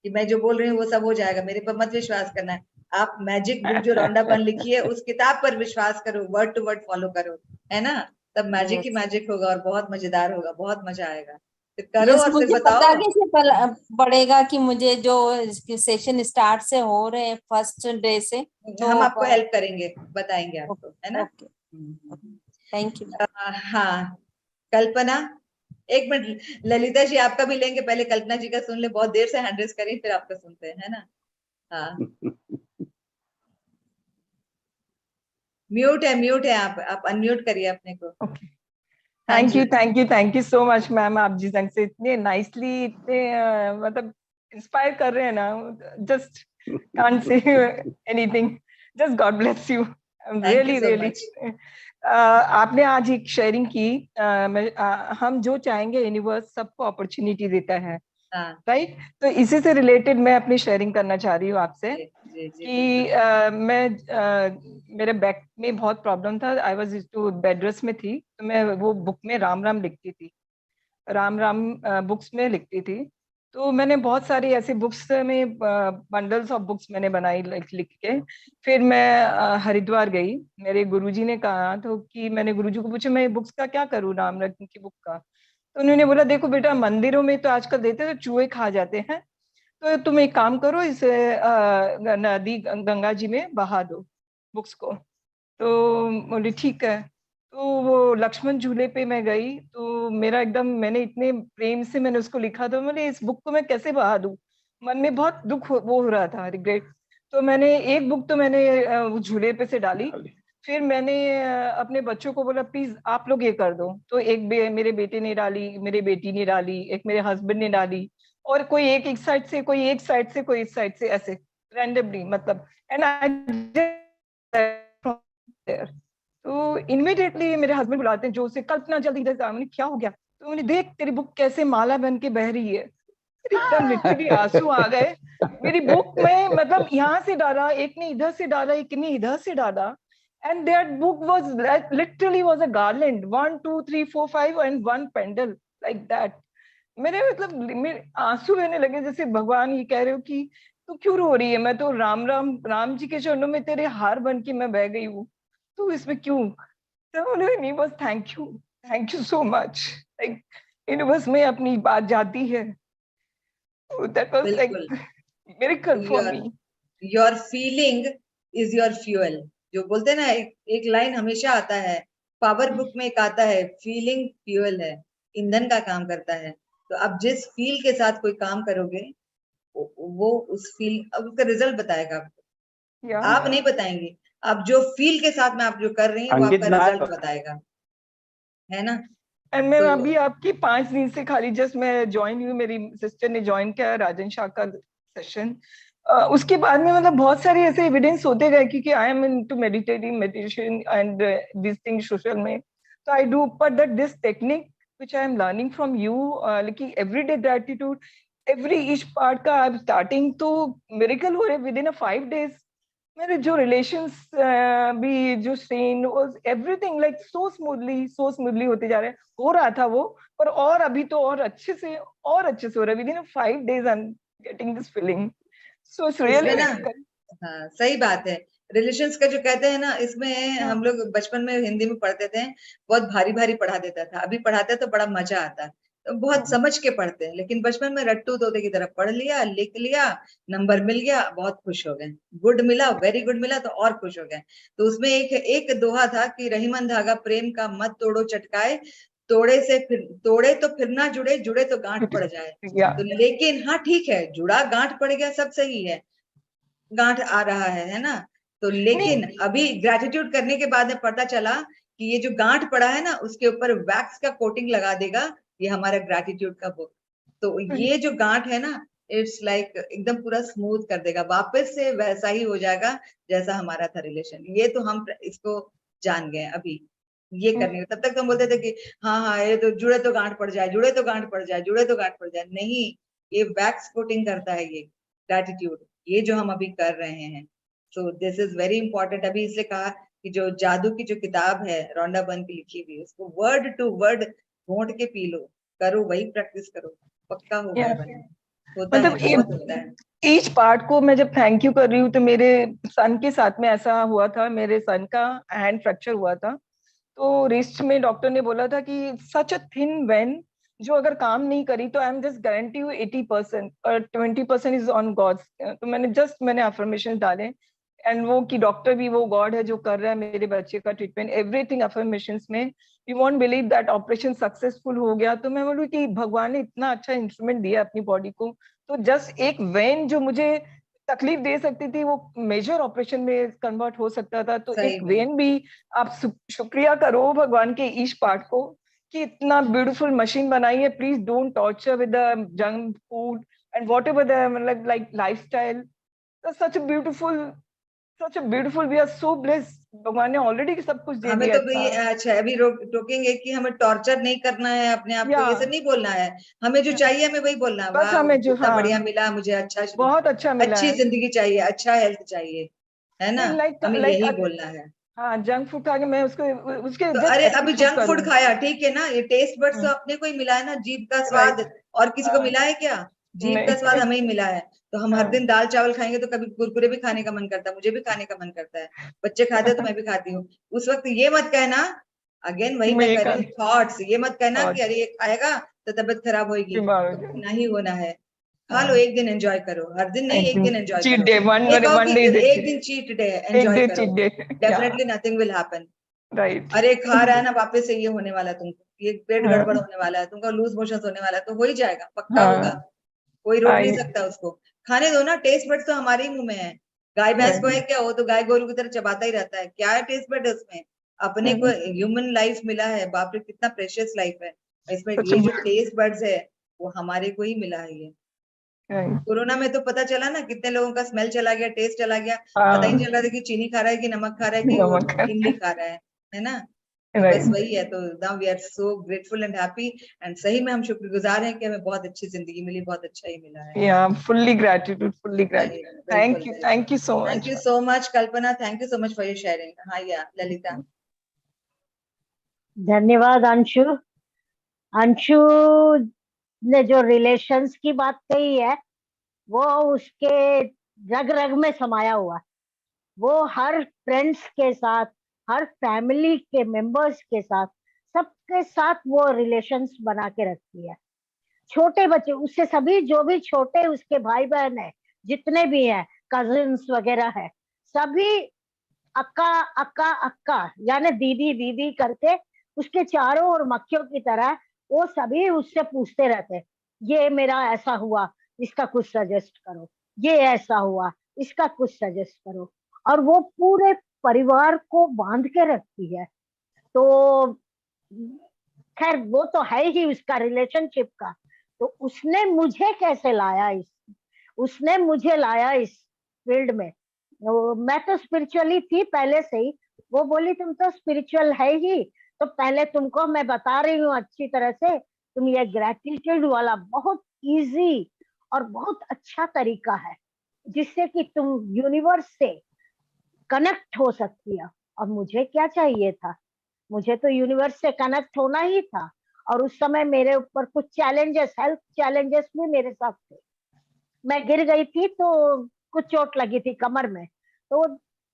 कि मैं जो बोल रही हूँ वो सब हो जाएगा, मेरे पर मत विश्वास करना है। आप मैजिक बुक जो रोंडा बर्न लिखी है उस किताब पर विश्वास करो, वर्ड टू वर्ड फॉलो करो, है ना? तब मैजिक ही मैजिक होगा और बहुत मजेदार होगा, बहुत मजा आएगा। तो करो और फिर बताओ। पता कैसे पड़ेगा कि मुझे जो सेशन स्टार्ट से हो रहे हैं फर्स्ट डे से, तो हम आपको हेल्प करेंगे, बताएंगे आपको, है ना? Thank you. हाँ, कल्पना, एक मिनट, ललिता जी आपका भी लेंगे, पहले कल्पना जी का सुन ले, बहुत देर से हैंड रेज करी, फिर आपका सुनते हैं, है ना? हाँ, म्यूट है, आप अनम्यूट करिए अपने को। Thank you so much ma'am, आप जिस ढंग से इतने नाइसली, इतने मतलब इंस्पायर कर रहे हैं ना, just can't say anything, just God bless you, really. आपने आज एक शेयरिंग की, हम जो चाहेंगे यूनिवर्स सबको अपॉर्चुनिटी देता है, राइट? तो इसी से रिलेटेड मैं अपनी शेयरिंग करना चाह रही हूँ आपसे कि मेरे बैक में बहुत प्रॉब्लम था, I was to bed rest में थी, तो मैं वो बुक में राम राम लिखती थी, राम राम बुक्स में लिखती थी। तो मैंने बहुत सारी ऐसी बुक्स में बंडल्स ऑफ बुक्स मैंने बनाई लिख के। फिर मैं हरिद्वार गई, मेरे गुरुजी ने कहा तो कि मैंने गुरुजी को पूछा मैं बुक्स का क्या करूँ, राम राम की बुक का। तो उन्होंने बोला देखो बेटा, मंदिरों में तो आजकल देते हैं तो चूहे खा जाते हैं, तो तुम एक काम करो, इसे नदी गंगा जी में बहा दो बुक्स को। तो बोली ठीक है। तो वो लक्ष्मण झूले पे मैं गई, तो मेरा एकदम, मैंने इतने प्रेम से मैंने उसको लिखा था, मैंने इस बुक को मैं कैसे बहा दूं, मन में बहुत दुख वो हो रहा था, रिग्रेट। तो मैंने एक बुक तो मैंने झूले पे से डाली, फिर मैंने अपने बच्चों को बोला प्लीज आप लोग ये कर दो। तो एक मेरे बेटे ने डाली, मेरी बेटी ने डाली, एक मेरे हस्बैंड ने डाली, और कोई एक साइड से, कोई एक साइड से, कोई इस साइड से, ऐसे रैंडमली, मतलब एंड तो इमीडिएटली मेरे हस्बैंड बुलाते हैं, जो उसे कल्पना जल्दी इधर आ, मैंने क्या हो गया? तो मैंने देख तेरी बुक कैसे माला बन के बह रही है, एकदम लिटरली आंसू आ गए मेरी बुक में, मतलब यहाँ से डाला, एक ने इधर से डाला, एक ने इधर से डाला, and that book was literally was a garland, 1 2 3 4 5 and 1 pendant like that. मेरे मतलब मेरे आंसू बहने लगे, जैसे भगवान ये कह रहे हो कि तू क्यों रो रही है, मैं तो राम जी के चरणों में तेरे हार बन के मैं बह गई हूँ, तू इसमें क्यों? तो उन्होंने बस thank you so much, like universe में अपनी बात जाती है, that was like miracle for me. Your feeling is your fuel. जो बोलते हैं ना, एक लाइन हमेशा आता है, पावर बुक में एक आता है, फीलिंग फ्यूअल है, ईंधन का काम करता है। तो आप जिस फील के साथ कोई काम करोगे, वो उस फील, अब उसका रिजल्ट बताएगा आपको। आप नहीं बताएंगे, आप जो फील के साथ में आप जो कर रही हैं वो आपका रिजल्ट बताएगा, है ना। एंड मैं अभी आपकी 5 दिन से खाली जस्ट मैं ज्वाइन हुई, मेरी सिस्टर ने ज्वाइन किया राजन शाह का सेशन। उसके बाद में मतलब बहुत सारे ऐसे एविडेंस होते गए, क्योंकि I am into meditating meditation and this thing social में, तो I do, but that this technique which I am learning from you, like everyday gratitude, every each part का आई एम स्टार्टिंग, तो miracle हो रहे with in 5 days। मेरे जो relations भी जो strain everything like so smoothly होते जा रहे हैं, हो रहा था वो, पर और अभी तो और अच्छे से हो रहा है। With in 5 days I am getting this feeling, so it's really ना। हाँ, सही बात है। रिलेशंस का जो कहते हैं ना, इसमें हम लोग बचपन में हिंदी में पढ़ते थे, बहुत भारी भारी पढ़ा देता था, अभी पढ़ाते तो बड़ा मजा आता, तो बहुत समझ के पढ़ते हैं। लेकिन बचपन में रट्टू तोते की तरह पढ़ लिया, लिख लिया, नंबर मिल गया, बहुत खुश हो गए, गुड मिला, वेरी गुड मिला तो और खुश हो गए। तो उसमें एक दोहा था कि रहीमन धागा प्रेम का मत तोड़ो चटकाए, तोड़े तो फिर ना जुड़े, जुड़े तो गांठ पड़ जाए। तो लेकिन हाँ ठीक है, जुड़ा गांठ पड़ गया, सब सही है, गांठ आ रहा है ना। तो लेकिन अभी ग्रेटिट्यूड करने के बाद में पता चला कि ये जो गांठ पड़ा है ना, उसके ऊपर वैक्स का कोटिंग लगा देगा ये हमारा ग्रेटिट्यूड का बुक। तो ये जो गांठ है ना, इट्स लाइक एकदम पूरा स्मूथ कर देगा, वापस से वैसा ही हो जाएगा जैसा हमारा था रिलेशन। ये तो हम इसको जान गए अभी ये करने। तब तक तो हम बोलते थे कि हाँ हाँ ये तो जुड़े तो गांठ पड़ जाए, जुड़े तो गांठ पड़ जाए, जुड़े तो गांठ पड़ जाए। नहीं, ये वैक्स कोटिंग करता है ये ग्रेटिट्यूड, ये जो हम अभी कर रहे हैं। So this is very important. अभी इससे कहा कि जो जादू की जो किताब है रोंडा बर्न की लिखी हुई, उसको वर्ड टू वर्ड घोंट के पी लो, करो, वही प्रैक्टिस करो, पक्का होगा बनना। होता है, बहुत होता है। ईच पार्ट को मैं जब थैंक यू कर रही हूँ, तो मेरे सन के साथ में ऐसा हुआ था, मेरे सन का हैंड फ्रैक्चर हुआ था, तो रिस्ट में डॉक्टर ने बोला था कि सच अ थिन वेन जो अगर काम नहीं करी तो I am just guarantee you 80% और 20% इज ऑन गॉड्स। तो मैंने अफर्मेशन डाले, एंड वो कि डॉक्टर भी वो गॉड है जो कर रहा है मेरे बच्चे का ट्रीटमेंट, एवरीथिंग अफर्मेशंस में। You won't believe that operation successful हो गया। तो मैं बोलूँ कि भगवान ने इतना अच्छा इंस्ट्रूमेंट दिया अपनी बॉडी को, तो जस्ट एक वेन जो मुझे तकलीफ दे सकती थी वो मेजर ऑपरेशन में कन्वर्ट हो सकता था। तो एक वेन भी आप शुक्रिया करो भगवान के ईश पार्ट को कि इतना ब्यूटीफुल मशीन बनाई है। Please don't torture with the junk food and whatever the like lifestyle. Such a beautiful we are so blessed. भगवान ने ऑलरेडी सब कुछ दे दिया। हमें तो अच्छा अभी टोकेंगे कि हमें टॉर्चर नहीं करना है अपने आप को, ये सब नहीं बोलना है। हमें जो चाहिए हमें वही बोलना है, बस हमें जो बढ़िया मिला मुझे, अच्छा, बहुत अच्छा मिला, अच्छी जिंदगी चाहिए, अच्छा हेल्थ चाहिए, है ना, हमें यही बोलना है। हाँ, जंक फूड खा के मैं उसके तो अरे अभी जंक फूड खाया ठीक है ना, ये टेस्ट बड्स तो अपने को ही मिला है ना, जीभ का स्वाद, और किसी को मिला है क्या? जीभ का स्वाद हमें ही मिला है। तो हम हर दिन दाल चावल खाएंगे तो कभी कुरकुरे भी खाने का मन करता है, मुझे भी खाने का मन करता है, बच्चे खाते हैं तो मैं भी खाती हूँ। उस वक्त ये मत कहना, अगेन वही मैं कह रही हूँ, थॉट्स, ये मत कहना कि अरे ये खाएगा तो तबियत खराब होगी, तो नहीं होना है। खा लो, एक दिन एंजॉय करो, हर दिन नहीं, एक दिन एंजॉय करो। ये कहो कि एक दिन चीट डे एंजॉय करो, definitely nothing will happen. Right. अरे खा रहा है ना, वापस से ये होने वाला, तुमको ये पेट गड़बड़ होने वाला है, तुमको लूज मोशन होने वाला है, तो हो ही जाएगा, पक्का होगा, कोई रोक नहीं सकता उसको। खाने दो ना, टेस्ट बड तो हमारे ही मुंह में है। गाय भैंस को है क्या, वो तो गाय गोरू की तरह चबाता ही रहता है, क्या है टेस्ट बड उसमें? अपने को ह्यूमन लाइफ मिला है, बाप रे कितना प्रेशियस लाइफ है, इसमें ये जो टेस्ट बड्स है वो हमारे को ही मिला है। ये कोरोना में तो पता चला ना, कितने लोगों का स्मेल चला गया, टेस्ट चला गया, पता ही नहीं चल रहा था कि चीनी खा रहा है कि नमक खा रहा है कि इमली खा रहा है ना। तो बस वही है। तो now we are so grateful and happy, and सही में हम शुक्रगुजार हैं कि हमें बहुत अच्छी जिंदगी मिली, बहुत अच्छा ही मिला है। Fully gratitude, fully gratitude. Thank you so much Kalpana, thank you so much for your sharing. हाँ या ललिता। धन्यवाद अंशु। अंशु ने जो रिलेशंस की बात कही है वो उसके रग रग में समाया हुआ है। वो हर फ्रेंड्स के साथ, हर फैमिली के मेंबर्स के साथ, सबके साथ वो रिलेशंस बना के रखती है। छोटे बच्चे उससे, सभी जो भी छोटे उसके भाई बहन है जितने भी हैं कजिन्स वगैरह है, सभी अक्का अक्का अक्का यानी दीदी दीदी करके उसके चारों ओर मक्खियों की तरह वो सभी उससे पूछते रहते, ये मेरा ऐसा हुआ, इसका कुछ सजेस्ट करो, ये ऐसा हुआ, इसका कुछ सजेस्ट करो। और वो पूरे परिवार को बांध के रखती है। तो खैर वो तो है ही उसका रिलेशनशिप का। तो उसने मुझे कैसे लाया उसने मुझे लाया इस फील्ड में। मैं तो स्पिरिचुअली थी पहले से ही। वो बोली तुम तो स्पिरिचुअल है ही, तो पहले तुमको मैं बता रही हूँ अच्छी तरह से, तुम ये ग्रेटिट्यूड वाला बहुत इजी और बहुत अच्छा तरीका है जिससे कि तुम यूनिवर्स से कनेक्ट हो सकती है। और मुझे क्या चाहिए था, मुझे तो यूनिवर्स से कनेक्ट होना ही था। और उस समय मेरे ऊपर कुछ चैलेंजेस, हेल्थ चैलेंजेस भी मेरे साथ थे। मैं गिर गई थी तो कुछ चोट लगी थी कमर में, तो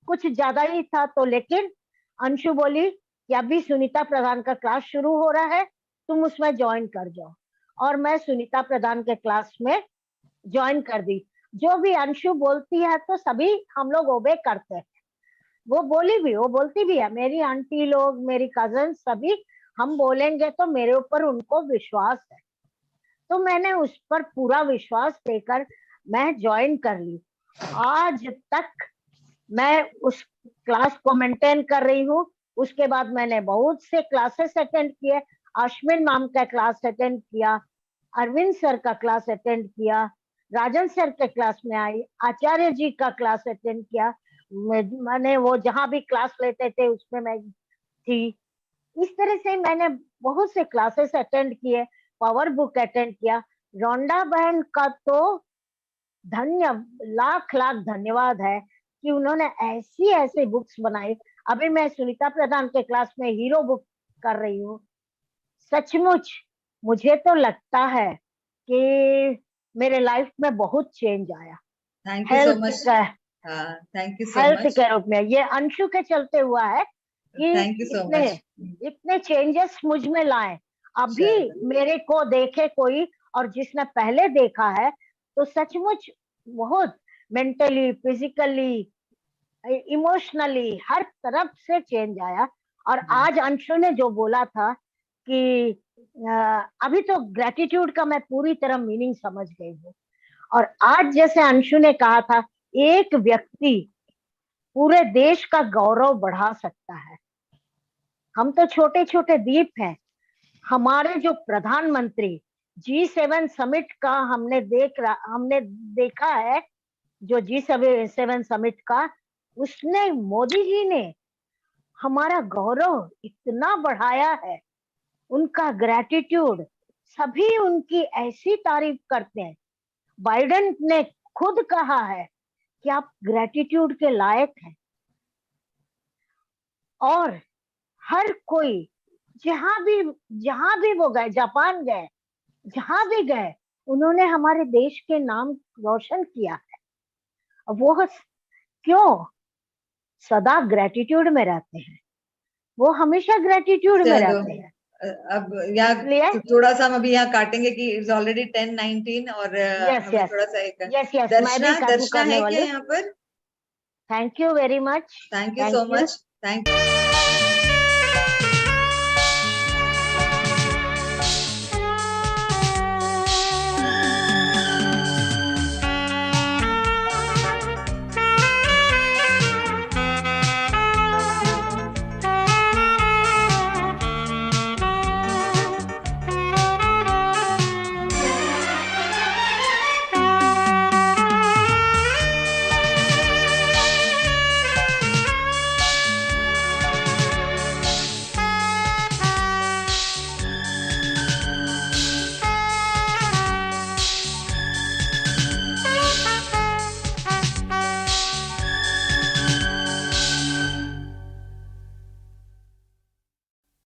कुछ ज्यादा ही था। तो लेकिन अंशु बोली कि अभी सुनीता प्रधान का क्लास शुरू हो रहा है, तुम उसमें ज्वाइन कर जाओ। और मैं सुनीता प्रधान के क्लास में ज्वाइन कर दी। जो भी अंशु बोलती है तो सभी हम लोग ओबे करते हैं। वो बोलती भी है, मेरी आंटी लोग, मेरी कजन, सभी हम बोलेंगे तो मेरे ऊपर उनको विश्वास है। तो मैंने उस पर पूरा विश्वास देकर मैं ज्वाइन कर ली। आज तक मैं उस क्लास को मेंटेन कर रही हूँ। उसके बाद मैंने बहुत से क्लासेस अटेंड किए। अश्विन मैम का क्लास अटेंड किया, अरविंद सर का क्लास अटेंड किया, राजन सर के क्लास में आई, आचार्य जी का क्लास अटेंड किया। मैंने वो जहां भी क्लास लेते थे उसमें मैं थी। इस तरह से मैंने बहुत से क्लासेस अटेंड किए, पावर बुक अटेंड किया। रोंडा बहन का तो लाख लाख धन्यवाद है कि उन्होंने ऐसी ऐसी बुक्स बनाई। अभी मैं सुनीता प्रधान के क्लास में हीरो बुक कर रही हूँ। सचमुच मुझे तो लगता है कि मेरे लाइफ में बहुत चेंज आया। Thank you so much. Thank you so health much. के रूप में ये अंशु के चलते हुआ है कि थैंक यू सो मच। इतने चेंजेस मुझ में लाए। अभी मेरे को देखे कोई और जिसने पहले देखा है तो सचमुच बहुत मेंटली, फिजिकली, इमोशनली हर तरफ से चेंज आया। और आज अंशु ने जो बोला था कि अभी तो ग्रेटिट्यूड का मैं पूरी तरह मीनिंग समझ गई हूँ। और आज जैसे अंशु ने कहा था, एक व्यक्ति पूरे देश का गौरव बढ़ा सकता है। हम तो छोटे छोटे द्वीप हैं। हमारे जो प्रधानमंत्री G7 समिट का हमने देखा है, जो G7 समिट का, उसने मोदी जी ने हमारा गौरव इतना बढ़ाया है। उनका ग्रेटिट्यूड, सभी उनकी ऐसी तारीफ करते हैं। बाइडेन ने खुद कहा है कि आप ग्रेटिट्यूड के लायक हैं। और हर कोई जहां भी वो गए, जापान गए, जहां भी गए, उन्होंने हमारे देश के नाम रोशन किया है। वो क्यों? सदा ग्रेटिट्यूड में रहते हैं। वो हमेशा ग्रेटिट्यूड में रहते हैं। अब यहाँ थोड़ा सा हम अभी यहाँ काटेंगे कि इट्स ऑलरेडी 10:19 और हमें थोड़ा सा एक दर्शना है क्या यहाँ पर? Thank you very much. Thank you so much. Thank you.